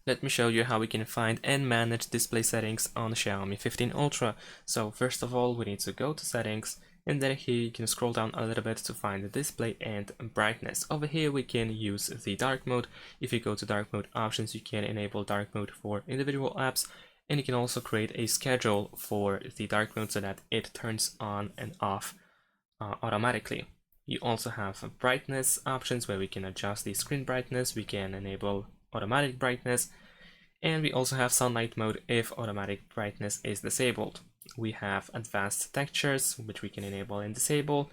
Let me show you how we can find and manage display settings on Xiaomi 15 Ultra. So first of all, we need to go to settings, and then here you can scroll down a little bit to find the display and brightness. Over here we can use the dark mode. If you go to dark mode options, you can enable dark mode for individual apps, and you can also create a schedule for the dark mode so that it turns on and off automatically. You also have brightness options where we can adjust the screen brightness. We can enable automatic brightness, and we also have sunlight mode if automatic brightness is disabled. We have advanced textures, which we can enable and disable,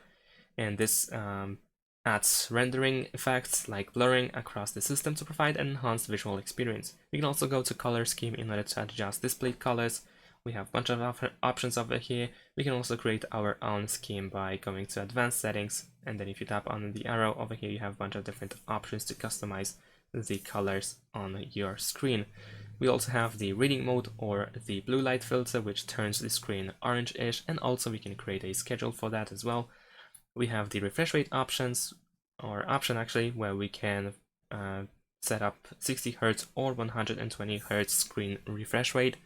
and this adds rendering effects like blurring across the system to provide an enhanced visual experience. We can also go to color scheme in order to adjust display colors. We have a bunch of options over here. We can also create our own scheme by going to advanced settings, and then if you tap on the arrow over here, you have a bunch of different options to customize the colors on your screen. We also have the reading mode or the blue light filter, which turns the screen orange-ish, and also we can create a schedule for that as well. We have the refresh rate options, or option actually, where we can set up 60 Hz or 120 Hz screen refresh rate.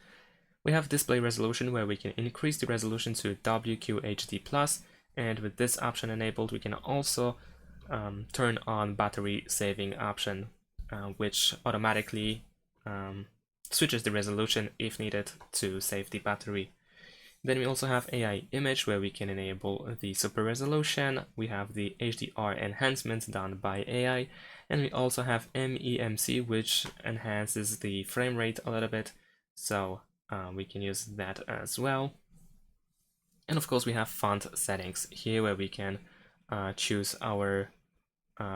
We have display resolution, where we can increase the resolution to WQHD+, and with this option enabled, we can also turn on battery saving option, which automatically switches the resolution if needed to save the battery. Then we also have AI image, where we can enable the super resolution. We have the HDR enhancement done by AI, and we also have MEMC, which enhances the frame rate a little bit, so we can use that as well. And of course we have font settings here, where we can choose our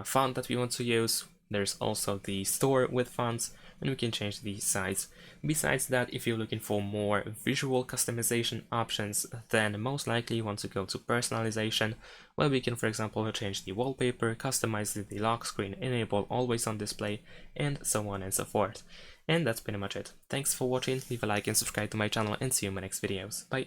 font that we want to use. There's also the store with fonts, and we can change the size. Besides that, if you're looking for more visual customization options, then most likely you want to go to personalization, where we can, for example, change the wallpaper, customize the lock screen, enable always on display, and so on and so forth. And that's pretty much it. Thanks for watching, leave a like and subscribe to my channel, and see you in my next videos. Bye!